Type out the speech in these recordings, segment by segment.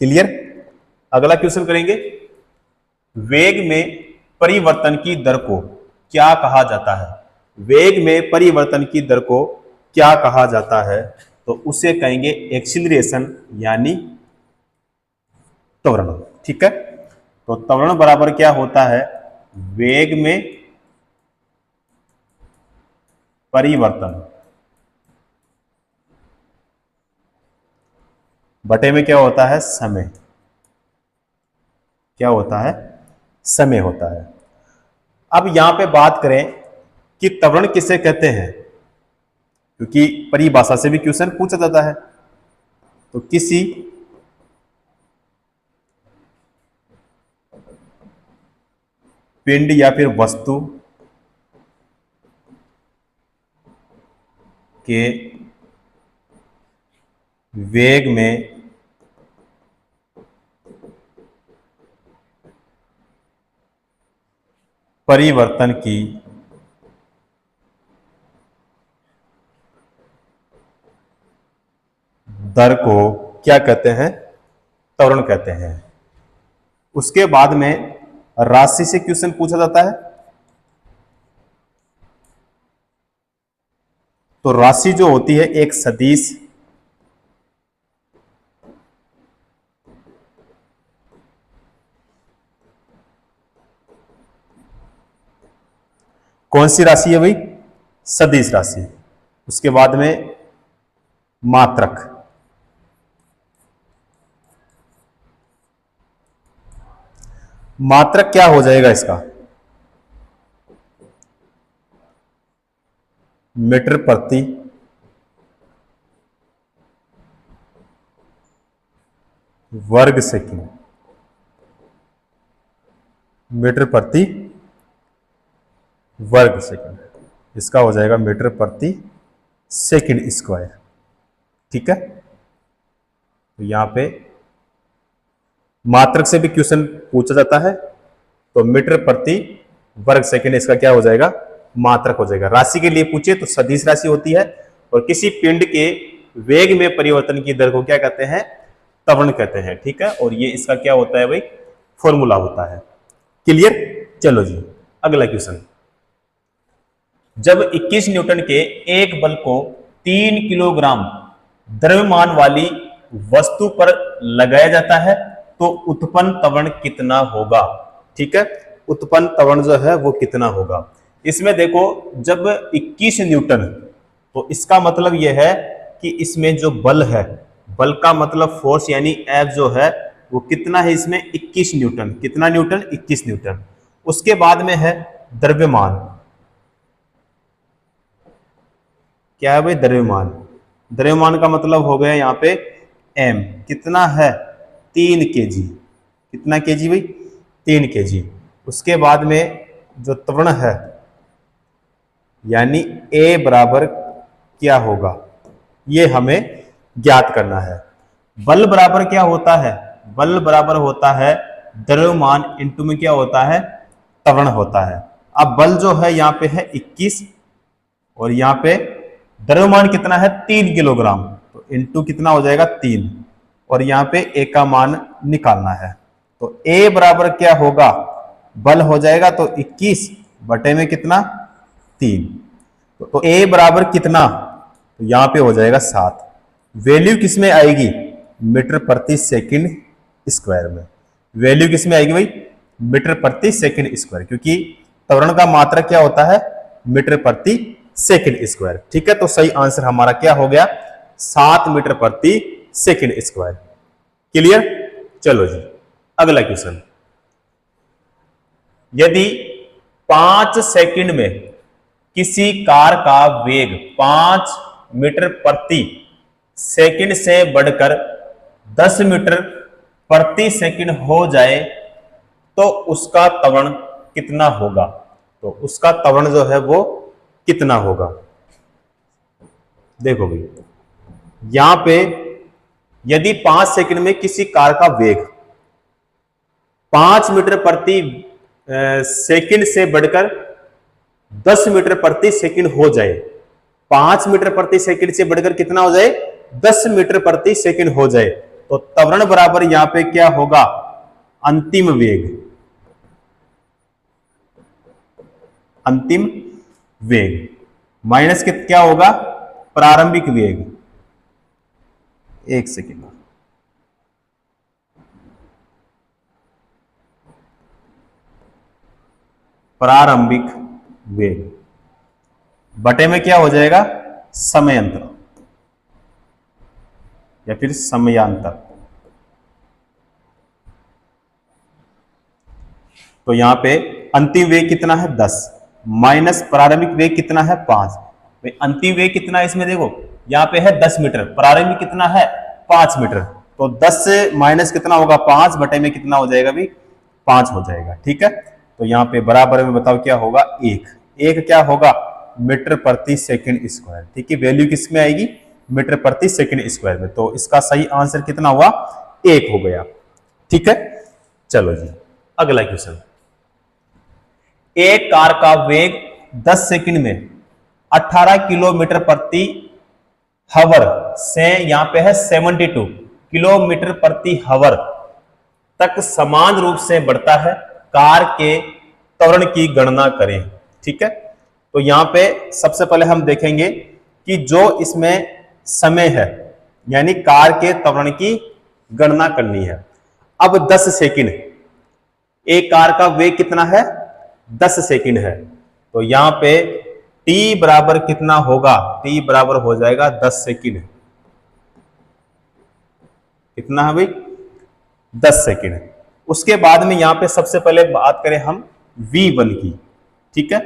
Clear. अगला question करेंगे, वेग में परिवर्तन की दर को क्या कहा जाता है? वेग में परिवर्तन की दर को क्या कहा जाता है? तो उसे कहेंगे एक्सीलरेशन यानी त्वरण। ठीक है, तो त्वरण बराबर क्या होता है? वेग में परिवर्तन बटे में क्या होता है? समय। क्या होता है? समय होता है। अब यहां पे बात करें कि त्वरण किसे कहते हैं, क्योंकि परिभाषा से भी क्वेश्चन पूछा जाता है। तो किसी पिंड या फिर वस्तु के वेग में परिवर्तन की दर को क्या कहते हैं? त्वरण कहते हैं। उसके बाद में राशि से क्वेश्चन पूछा जाता है। तो राशि जो होती है एक सदिश कौन सी राशि है भाई? सदिश राशि। उसके बाद में मात्रक। मात्रक क्या हो जाएगा इसका? मीटर प्रति वर्ग सेकंड। मीटर प्रति वर्ग सेकंड, इसका हो जाएगा मीटर प्रति सेकंड स्क्वायर। ठीक है, तो यहां पे मात्रक से भी क्वेश्चन पूछा जाता है। तो मीटर प्रति वर्ग सेकंड इसका क्या हो जाएगा? मात्रक हो जाएगा। राशि के लिए पूछे तो सदिश राशि होती है, और किसी पिंड के वेग में परिवर्तन की दर को क्या कहते हैं? त्वरण कहते हैं। ठीक है, और ये इसका क्या होता है भाई? फॉर्मूला होता है। क्लियर। चलो जी, अगला क्वेश्चन। जब 21 न्यूटन के एक बल को 3 किलोग्राम द्रव्यमान वाली वस्तु पर लगाया जाता है तो उत्पन्न त्वरण कितना होगा? ठीक है, उत्पन्न त्वरण जो है वो कितना होगा? इसमें देखो, जब 21 न्यूटन, तो इसका मतलब यह है कि इसमें जो बल है, बल का मतलब फोर्स यानी एफ जो है वो कितना है इसमें? 21 न्यूटन। कितना न्यूटन? 21 न्यूटन। उसके बाद में है द्रव्यमान। क्या है भाई? द्रव्यमान। द्रव्यमान का मतलब हो गया यहाँ पे एम। कितना है? 3 kg। कितना kg भाई? 3 kg। उसके बाद में जो त्वरण है यानी ए बराबर क्या होगा, ये हमें ज्ञात करना है। बल बराबर क्या होता है? बल बराबर होता है द्रव्यमान इंटू में क्या होता है? त्वरण होता है। अब बल जो है यहाँ पे है 21, और यहाँ पे द्रव्यमान कितना है? 3 किलोग्राम। तो इंटू कितना हो जाएगा? 3, और यहाँ पे ए का मान निकालना है। तो ए बराबर क्या होगा? बल हो जाएगा तो 21 बटे में कितना? 3। तो ए बराबर कितना? तो यहाँ पे हो जाएगा 7। वैल्यू किसमें आएगी? मीटर प्रति सेकंड स्क्वायर में। वैल्यू किसमें आएगी भाई? मीटर प्रति सेकंड स्क्वायर, क्योंकि त्वरण का मात्रक क्या होता है? मीटर प्रति सेकंड स्क्वायर। ठीक है, तो सही आंसर हमारा क्या हो गया? 7 मीटर प्रति सेकंड स्क्वायर। क्लियर। चलो जी, अगला क्वेश्चन। यदि 5 सेकंड में किसी कार का वेग 5 मीटर प्रति सेकंड से बढ़कर 10 मीटर प्रति सेकंड हो जाए तो उसका त्वरण कितना होगा? तो उसका त्वरण जो है वो कितना होगा? देखो भाई, यहां पे यदि 5 सेकंड में किसी कार का वेग 5 मीटर प्रति सेकंड से बढ़कर 10 मीटर प्रति सेकंड हो जाए, 5 मीटर प्रति सेकंड से बढ़कर कितना हो जाए? 10 मीटर प्रति सेकंड हो जाए, तो त्वरण बराबर यहां पे क्या होगा, अंतिम वेग, अंतिम वेग माइनस क्या होगा, प्रारंभिक वेग। एक सेकेंड, प्रारंभिक वेग बटे में क्या हो जाएगा, समय अंतर या फिर समयांतर। तो यहां पे अंतिम वेग कितना है 10 माइनस प्रारंभिक वेग कितना है 5। भाई अंतिम वेग कितना है इसमें देखो, यहां पे है 10 मीटर, प्रारंभिक कितना है 5 मीटर, तो 10 से माइनस कितना होगा 5 बटे में कितना हो जाएगा भी 5 हो जाएगा। ठीक है, तो यहां पे बराबर में बताओ क्या होगा, एक क्या होगा, मीटर प्रति सेकंड स्क्वायर। ठीक है, वैल्यू किस में आएगी, मीटर प्रति सेकंड स्क्वायर में। तो इसका सही आंसर कितना हुआ, 1 हो गया। ठीक है, चलो जी अगला क्वेश्चन। एक कार का वेग 10 सेकंड में 18 किलोमीटर प्रति हवर से यहां पे है 72 किलोमीटर प्रति हवर तक समान रूप से बढ़ता है, कार के त्वरण की गणना करें। ठीक है, तो यहां पे सबसे पहले हम देखेंगे कि जो इसमें समय है, यानी कार के त्वरण की गणना करनी है। अब 10 सेकंड, एक कार का वेग कितना है 10 सेकंड है, तो यहां पे t बराबर कितना होगा, t बराबर हो जाएगा 10 सेकंड। कितना है भाई, 10 सेकंड। उसके बाद में यहां पे सबसे पहले बात करें हम v1 की। ठीक है,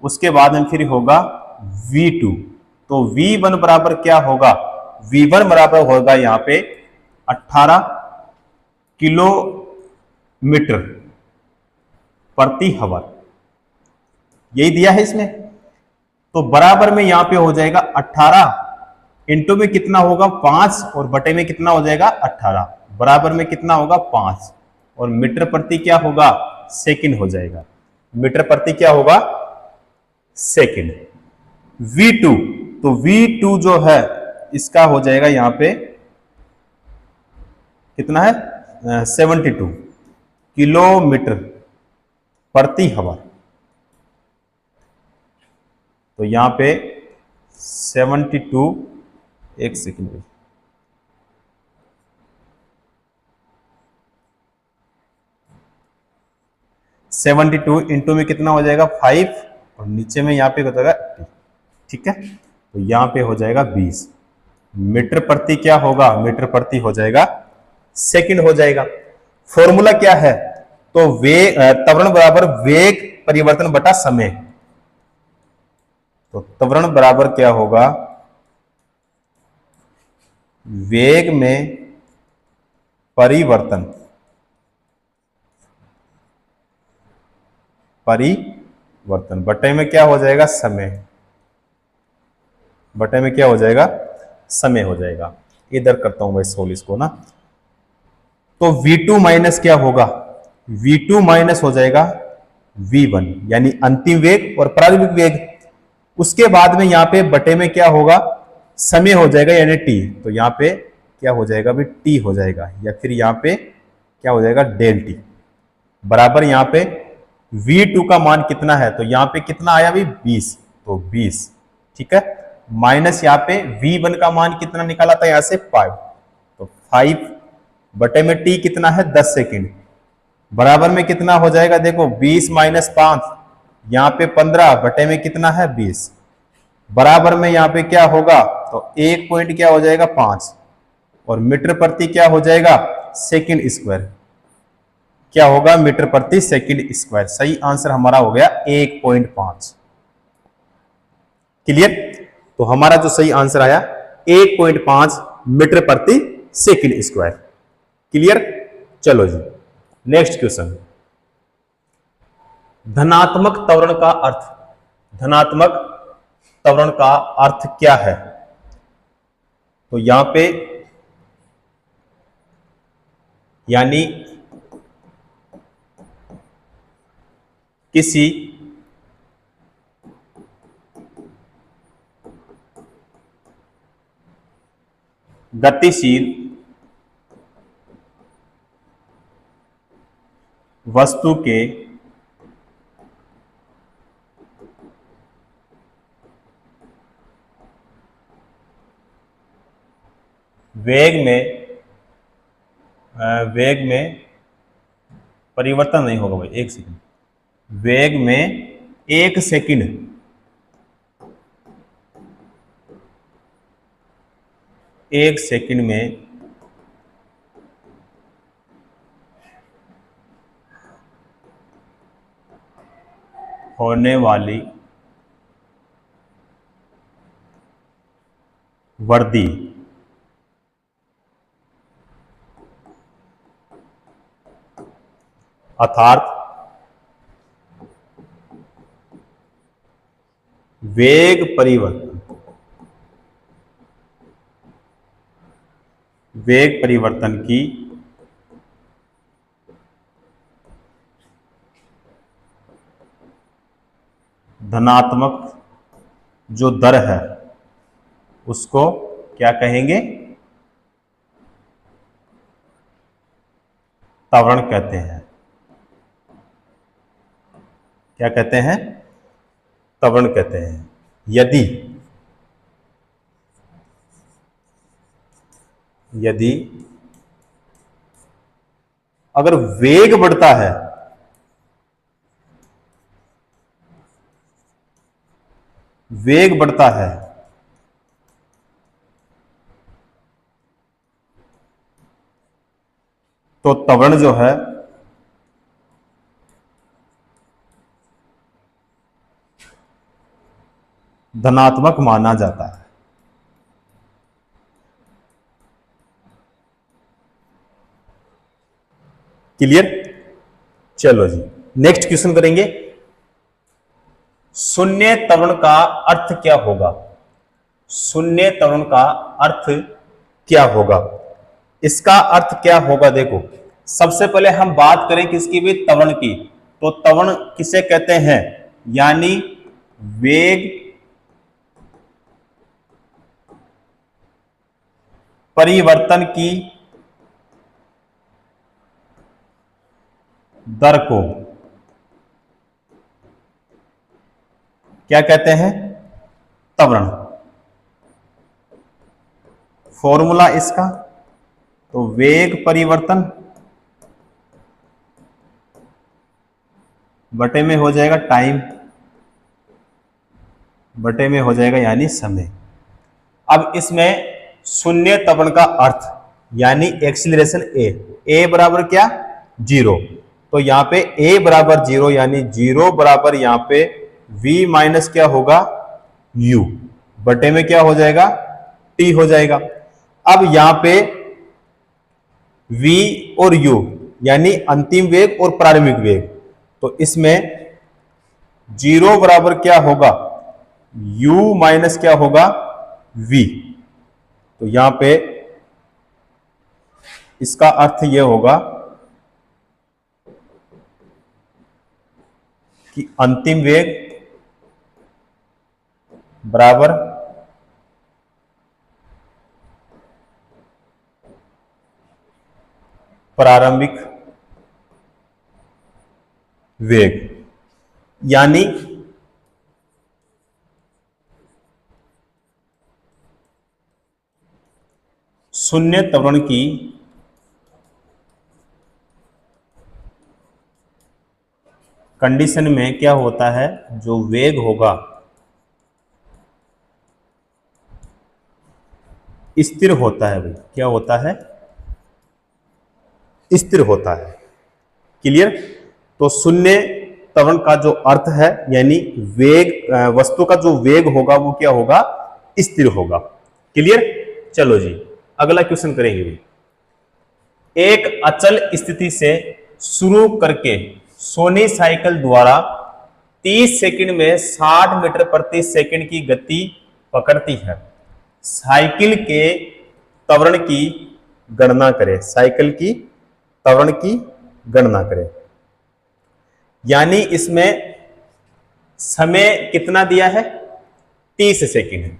उसके बाद में फिर होगा v2। तो v1 बराबर क्या होगा, v1 बराबर होगा यहां पे 18 किलोमीटर प्रति हवर, यही दिया है इसमें। तो बराबर में यहां पे हो जाएगा 18 इंटू में कितना होगा 5 और बटे में कितना हो जाएगा 18, बराबर में कितना होगा 5 और मीटर प्रति क्या होगा, सेकंड हो जाएगा। मीटर प्रति क्या होगा, सेकंड। v2, तो v2 जो है इसका हो जाएगा यहां पे कितना है 72 किलोमीटर प्रति हवर। तो यहां पे 72, एक सेकंड में 72 इंटू में कितना हो जाएगा 5 और नीचे में यहां पे हो जाएगा 80। ठीक है, तो यहां पे हो जाएगा 20 मीटर प्रति क्या होगा, मीटर प्रति हो जाएगा सेकंड हो जाएगा। फॉर्मूला क्या है, तो वेग त्वरण बराबर वेग परिवर्तन बटा समय। तो त्वरण बराबर क्या होगा, वेग में परिवर्तन बटे में क्या हो जाएगा, समय, बटे में क्या हो जाएगा, समय हो जाएगा। इधर करता हूं भाई सोल्व इसको ना। तो v2 माइनस क्या होगा, v2 माइनस हो जाएगा v1 यानी अंतिम वेग और प्रारंभिक वेग। उसके बाद में यहां पे बटे में क्या होगा, समय हो जाएगा यानी t। तो यहां पे क्या हो जाएगा भी t हो जाएगा, या फिर यहां पे क्या हो जाएगा डेल टी, बराबर यहां पे v2 का मान कितना है, तो यहां पे कितना आया भी 20, तो 20। ठीक है, माइनस यहां पे v1 का मान कितना निकाला था यहां से 5, तो 5 बटे में t कितना है 10 सेकंड, बराबर में कितना हो जाएगा, देखो 20 माइनस 5 यहां पे 15 बटे में कितना है 20, बराबर में यहां पे क्या होगा, तो 1 पॉइंट क्या हो जाएगा 5 और मीटर प्रति क्या हो जाएगा सेकंड स्क्वायर, क्या होगा मीटर प्रति सेकंड स्क्वायर। सही आंसर हमारा हो गया 1.5। क्लियर, तो हमारा जो सही आंसर आया 1.5 मीटर प्रति सेकंड स्क्वायर। क्लियर, चलो जी नेक्स्ट क्वेश्चन। धनात्मक त्वरण का अर्थ, धनात्मक त्वरण का अर्थ क्या है, तो यहां पे यानी किसी गतिशील वस्तु के वेग में परिवर्तन नहीं होगा भाई, 1 सेकंड। वेग में 1 सेकंड में होने वाली वृद्धि अर्थात वेग परिवर्तन की धनात्मक जो दर है उसको क्या कहेंगे? त्वरण कहते हैं। क्या कहते हैं? त्वरण कहते हैं। यदि अगर वेग बढ़ता है, तो त्वरण जो है धनात्मक माना जाता है। क्लियर? चलो जी, नेक्स्ट क्वेश्चन करेंगे। शून्य त्वरण का अर्थ क्या होगा? शून्य त्वरण का अर्थ क्या होगा? इसका अर्थ क्या होगा? देखो, सबसे पहले हम बात करें किसकी भी, त्वरण की। तो त्वरण किसे कहते हैं? यानी वेग परिवर्तन की दर को क्या कहते हैं? त्वरण। फॉर्मूला इसका, तो वेग परिवर्तन बटे में हो जाएगा टाइम, बटे में हो जाएगा यानी समय। अब इसमें शून्य त्वरण का अर्थ यानी एक्सीलरेशन ए बराबर क्या? 0। तो यहां पे ए बराबर 0 यानी 0 बराबर यहां पे v माइनस क्या होगा? u बटे में क्या हो जाएगा? t हो जाएगा। अब यहां पे v और u यानी अंतिम वेग और प्रारंभिक वेग, तो इसमें 0 बराबर क्या होगा? u माइनस क्या होगा? v। तो यहां पे इसका अर्थ यह होगा कि अंतिम वेग बराबर प्रारंभिक वेग। यानी शून्य त्वरण की कंडीशन में क्या होता है? जो वेग होगा स्थिर होता है भाई। क्या होता है? स्थिर होता है। क्लियर? तो शून्य त्वरण का जो अर्थ है यानी वेग, वस्तु का जो वेग होगा वो क्या होगा? स्थिर होगा। क्लियर? चलो जी, अगला क्वेश्चन करेंगे भी। एक अचल स्थिति से शुरू करके सोनी साइकिल द्वारा 30 सेकंड में 60 मीटर प्रति सेकंड की गति पकड़ती है। साइकिल के त्वरण की गणना करें। साइकिल की त्वरण की गणना करें। यानी इसमें समय कितना दिया है? 30 सेकंड।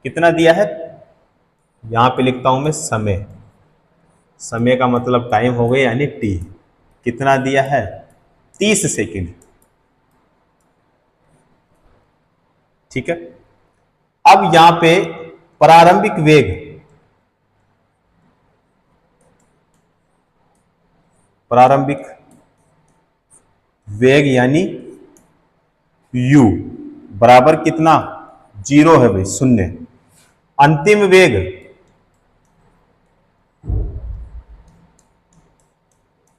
कितना दिया है? यहां पे लिखता हूं मैं समय। समय का मतलब टाइम हो गया यानी टी। कितना दिया है? 30 सेकंड। ठीक है। अब यहां पे प्रारंभिक वेग, प्रारंभिक वेग यानी u बराबर कितना? 0 है भाई, 0। अंतिम वेग,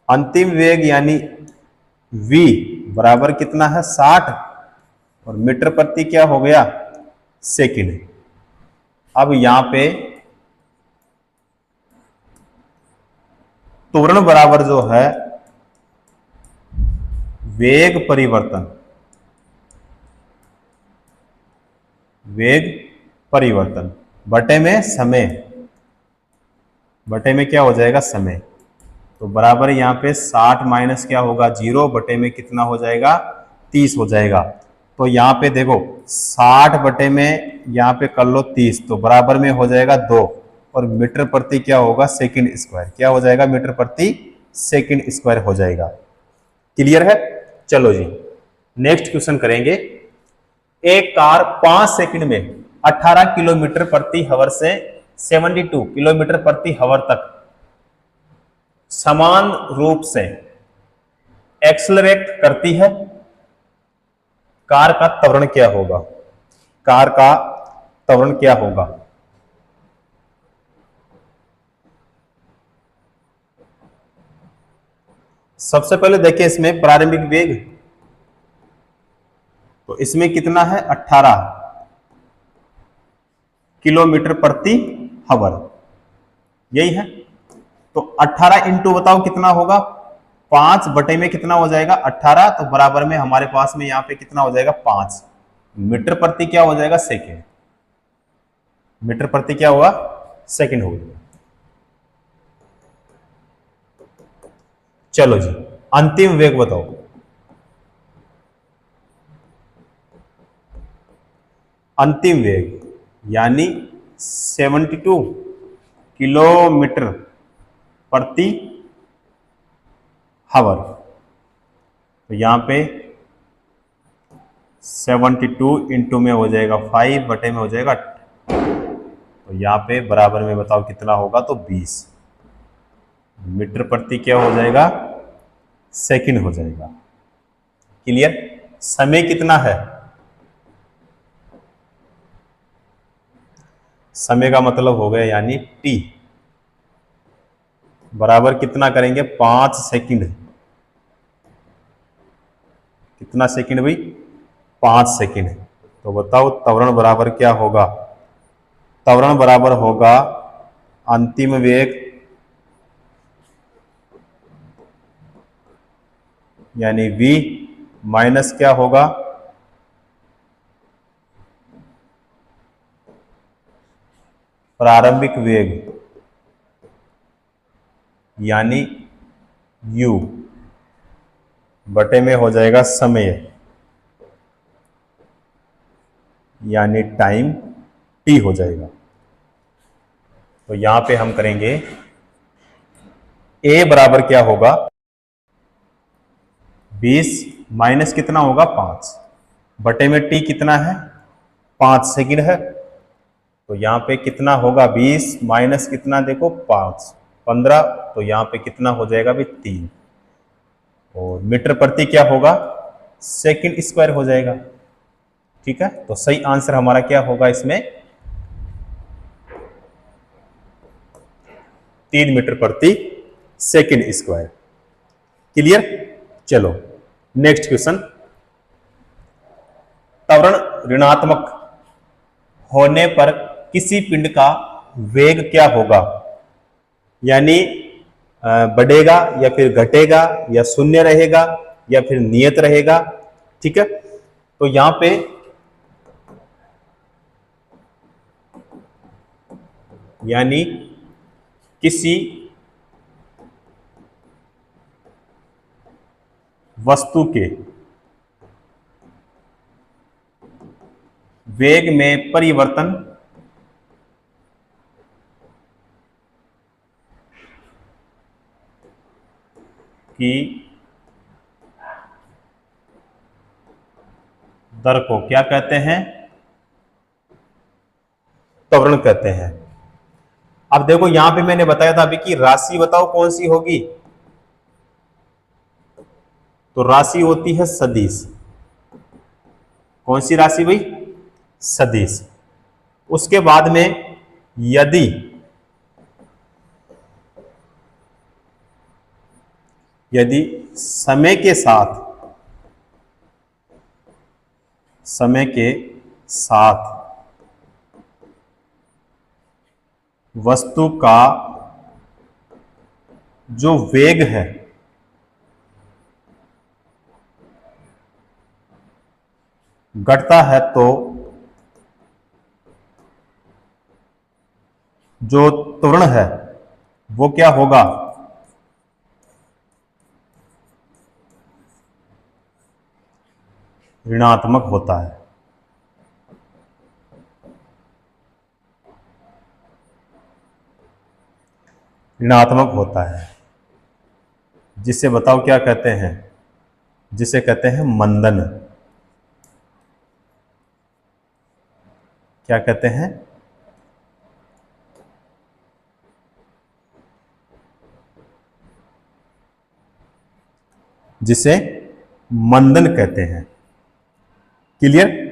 अंतिम वेग यानी v बराबर कितना है? 60। और मीटर प्रति क्या हो गया? सेकंड। अब यहां पे त्वरण बराबर जो है वेग परिवर्तन, वेग परिवर्तन बटे में समय, बटे में क्या हो जाएगा? समय। तो बराबर यहां पे 60 माइनस क्या होगा? 0 बटे में कितना हो जाएगा? 30 हो जाएगा। तो यहां पे देखो 60 बटे में यहां पे कर लो 30, तो बराबर में हो जाएगा 2। और मीटर प्रति क्या होगा? Second square. क्या हो जाएगा? मीटर प्रति सेकंड स्क्वायर हो जाएगा। क्लियर है? चलो जी नेक्स्ट क्वेश्चन करेंगे। एक कार 5 सेकंड में 18 किलोमीटर प्रति हवर से 72 किलोमीटर प्रति हवर तक समान रूप से एक्सलरेट करती है। कार का त्वरण क्या होगा? कार का त्वरण क्या होगा? सबसे पहले देखिए इसमें प्रारंभिक वेग, तो इसमें कितना है? 18 किलोमीटर प्रति हवर, यही है। तो 18 इंटू बताओ कितना होगा? 5 बटे में कितना हो जाएगा? 18। तो बराबर में हमारे पास में यहां पे कितना हो जाएगा? 5 मीटर प्रति क्या हो जाएगा? सेकेंड। मीटर प्रति क्या हुआ? सेकेंड हो गया। चलो जी अंतिम वेग बताओ। अंतिम वेग यानी 72 किलोमीटर प्रति हवर। तो यहां पे 72 इंटू में हो जाएगा 5 बटे में हो जाएगा, तो यहां पे बराबर में बताओ कितना होगा? तो 20 मीटर प्रति क्या हो जाएगा? सेकंड हो जाएगा। क्लियर? समय कितना है? समय का मतलब हो गया यानी टी बराबर कितना करेंगे? 5 सेकंड। कितना सेकंड भाई? 5 सेकंड। तो बताओ त्वरण बराबर क्या होगा? त्वरण बराबर होगा अंतिम वेग यानी v माइनस क्या होगा? प्रारंभिक वेग यानी u बटे में हो जाएगा समय यानी टाइम t हो जाएगा। तो यहां पे हम करेंगे a बराबर क्या होगा? 20 माइनस कितना होगा? 5 बटे में t कितना है? 5 सेकंड है। तो यहां पे कितना होगा? 20 माइनस कितना देखो? 5 15। तो यहां पे कितना हो जाएगा भाई? 3। और मीटर प्रति क्या होगा? सेकंड स्क्वायर हो जाएगा। ठीक है। तो सही आंसर हमारा क्या होगा इसमें? 3 मीटर प्रति सेकंड स्क्वायर। क्लियर? चलो नेक्स्ट क्वेश्चन। त्वरण ऋणात्मक होने पर किसी पिंड का वेग क्या होगा? यानी बढ़ेगा या फिर घटेगा या शून्य रहेगा या फिर नियत रहेगा। ठीक है। तो यहां पे यानी किसी वस्तु के वेग में परिवर्तन की दर को क्या कहते हैं? त्वरण कहते हैं। अब देखो यहां पे मैंने बताया था अभी कि राशि बताओ कौन सी होगी, तो राशि होती है सदिश। कौन सी राशि भाई? सदिश। उसके बाद में यदि यदि समय के साथ वस्तु का जो वेग है घटता है तो जो त्वरण है वो क्या होगा? ऋणात्मक होता है। ऋणात्मक होता है, जिसे बताओ क्या कहते हैं? जिसे कहते हैं मंदन। क्या कहते हैं? जिसे मंदन कहते हैं। क्लियर?